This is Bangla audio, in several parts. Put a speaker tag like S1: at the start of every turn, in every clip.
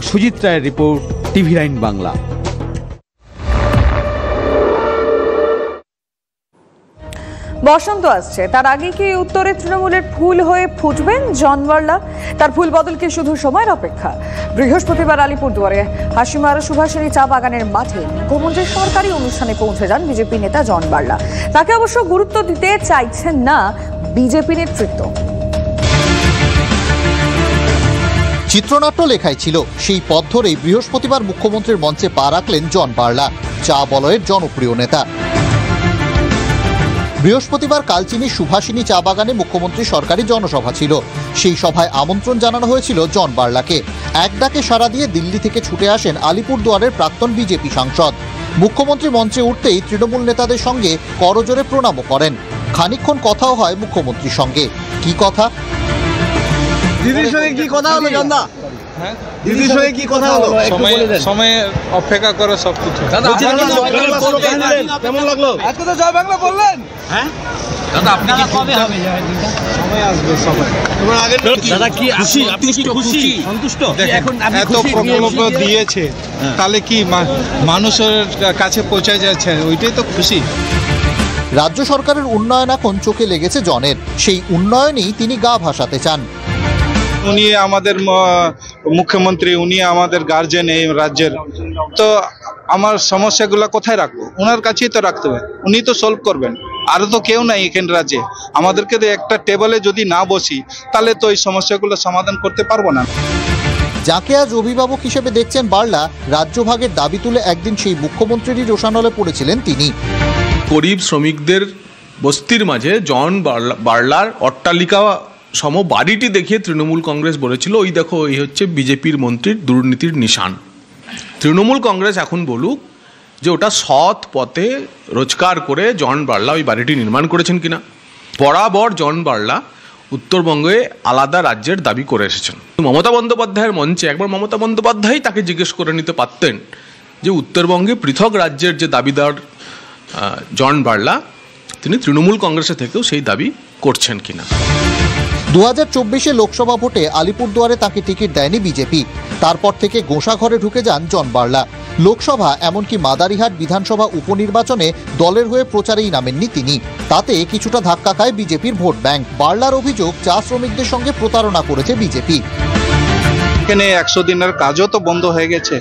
S1: সুজিত রায়ের রিপোর্ট, TV9 বাংলা।
S2: বসন্ত আসছে, তার আগে কি উত্তরে তৃণমূলের ফুল হয়ে ফুটবেন জন বার্লা? তার ফুল বদলকে শুধু সময়ের অপেক্ষা। বৃহস্পতিবার আলিপুরদুয়ারে হাসিমারা সুভাষিনী চা বাগানের মাঠে মুখ্যমন্ত্রীর সরকারি অনুষ্ঠানে পৌঁছে যান বিজেপি নেতা জন বার্লা। তাকে অবশ্য গুরুত্ব দিতে চাইছেন না বিজেপি নেতৃত্ব।
S3: চিত্রনাট্য লেখাই ছিল, সেই পথ ধরেই বৃহস্পতিবার মুখ্যমন্ত্রীর মঞ্চে পা রাখলেন জন বার্লা, চা বলয়ের জনপ্রিয় নেতা। বৃহস্পতিবার কালচিনির সুভাষিনী চা বাগানে মুখ্যমন্ত্রী সরকারি জনসভা ছিল। সেই সভায় আমন্ত্রণ জানানো হয়েছিল জন বার্লাকে। এক ডাকে সাড়া দিয়ে দিল্লি থেকে ছুটে আসেন আলিপুরদুয়ারের প্রাক্তন বিজেপি সাংসদ। মুখ্যমন্ত্রী মঞ্চে উঠতেই তৃণমূল নেতাদের সঙ্গে করজোরে প্রণামও করেন। খানিকক্ষণ কথাও হয় মুখ্যমন্ত্রীর সঙ্গে। কি কথা?
S4: দিদির সঙ্গে কি কথা হলো জানদা? দিদির সঙ্গে কি কথা হলো?
S5: সময় অপেক্ষা করে সবকিছু।
S4: কেমন লাগলো? আজকে তো জয় বাংলা বললেন। হ্যাঁ দাদা, আপনি কি কবে হবে সময় আসবে সবাই? তোমার আগে দাদা কি খুশি? আপনি কি খুশি সন্তুষ্ট? এখন আপনি
S5: এত প্রকল্প দিয়েছে, তাহলে কি মানুষের কাছে পৌঁছে যাচ্ছে, ওইটাই তো খুশি।
S3: রাজ্য সরকারের উন্নয়ন এখন চোখে লেগেছে জনের, সেই উন্নয়নেই তিনি গা ভাসাতে চান।
S5: উনি আমাদের মুখ্যমন্ত্রী, উনি আমাদের গার্জেন এই রাজ্যের, তো আমার সমস্যাগুলো কোথায় রাখবো? ওনার কাছেই তো রাখতে হবে, উনি তো সলভ করবেন। আরও তো কেউ নাই এখানে রাজ্যে। আমাদেরকে তো একটা টেবলে যদি না বসি, তাহলে তো এই সমস্যাগুলো সমাধান করতে পারবো না।
S3: যাকে আজ অভিভাবক হিসেবে দেখছেন বার্লা, রাজ্যভাগের দাবি তুলে একদিন সেই মুখ্যমন্ত্রীরই রোষানলে পড়েছিলেন তিনি।
S6: গরিব শ্রমিকদের বস্তির মাঝে জন বার্লার অট্টালিকা সম বাড়িটি দেখিয়ে তৃণমূল কংগ্রেস বলেছিল, ওই দেখো, এই হচ্ছে বিজেপির মন্ত্রীর দুর্নীতির নিশান। তৃণমূল কংগ্রেস এখন বলুক যে ওটা সৎ পথে রোজগার করে জন বার্লা ওই বাড়িটি নির্মাণ করেছেন কিনা। বরাবর জন বার্লা উত্তরবঙ্গে আলাদা রাজ্যের দাবি করে এসেছেন। মমতা বন্দ্যোপাধ্যায়ের মঞ্চে একবার মমতা বন্দ্যোপাধ্যায় তাকে জিজ্ঞেস করে নিতে পারতেন যে উত্তরবঙ্গে পৃথক রাজ্যের যে দাবিদার জন বার্লা, তিনি তৃণমূল কংগ্রেসে থেকেও সেই দাবি করছেন কিনা।
S3: 2024 লোকসভা ভোটে আলিপুরদুয়ারে তাকে টিকিট দেয়নি বিজেপি। তারপর থেকে গোঁসাঘরে ঢুকে যান জন বার্লা। লোকসভা এমনকি মাদারিহাট বিধানসভা উপনির্বাচনে দলের হয়ে প্রচারেই নামেননি তিনি। তাতে কিছুটা ধাক্কা খায় বিজেপির ভোট ব্যাংক। বার্লার অভিযোগ, চা শ্রমিকদের সঙ্গে প্রতারণা করেছে বিজেপি।
S5: এখানে 100 দিনের কাজও তো বন্ধ হয়ে গেছে,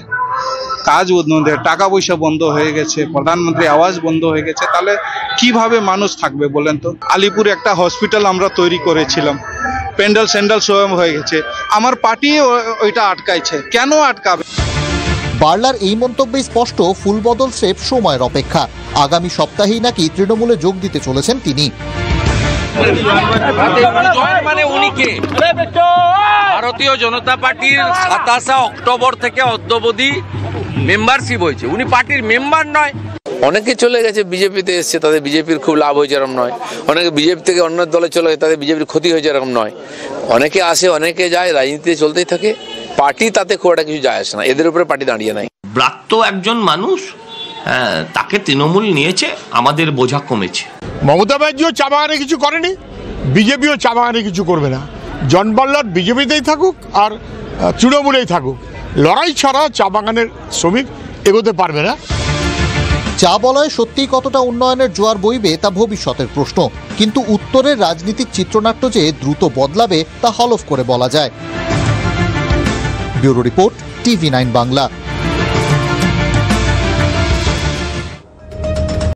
S5: কাজ টাকা পয়সা বন্ধ হয়ে গেছে, প্রধানমন্ত্রী আবাস বন্ধ হয়ে গেছে, তাহলে কিভাবে মানুষ থাকবে বলেন তো? আলিপুরে একটা হসপিটাল আমরা তৈরি করেছিলাম, প্যান্ডেল স্যান্ডেল স্বয়ং হয়ে গেছে, আমার পার্টি ওইটা আটকাইছে, কেন আটকাবে?
S3: বার্লার এই মন্তব্যে স্পষ্ট, ফুল বদল স্রেফ সময়ের অপেক্ষা। আগামী সপ্তাহেই নাকি তৃণমূলে যোগ দিতে চলেছেন তিনি।
S7: মানে উনি কে? ভারতীয় জনতা পার্টির 27 অক্টোবর থেকে অদ্যাবধি মেম্বারশিপ হয়েছে, উনি পার্টির মেম্বার নয়। অনেকে চলে গেছে বিজেপিতে এসছে, তাদের বিজেপির খুব লাভ হয়েছে এরকম নয়। অনেকে বিজেপি থেকে অন্য দলে চলে গেছে, তাদের বিজেপির ক্ষতি হয়েছে এরকম নয়। অনেকে আসে অনেকে যায়, রাজনীতিতে চলতেই থাকে, পার্টি তাতে খুব একটা কিছু যায় আসে না, এদের উপরে পার্টি দাঁড়িয়ে নাই।
S8: ব্রাত্য একজন মানুষ, তাকে তৃণমূল নিয়েছে, আমাদের বোঝা কমেছে।
S9: মমতা ব্যানার্জিও চা বাগানে কিছু করেনি, বিজেপিও চা বাগানে কিছু করবে না। জন বার্লার বিজেপিতেই থাকুক আর তৃণমূলেই থাকুক, লড়াই ছাড়া চা বাগানের শ্রমিক এগোতে পারবে না।
S3: চা বলয়ে সত্যিই কতটা উন্নয়নের জোয়ার বইবে তা ভবিষ্যতের প্রশ্ন, কিন্তু উত্তরের রাজনীতিক চিত্রনাট্য যে দ্রুত বদলাবে তা হলফ করে বলা যায়। Bureau report, TV9 Bangla.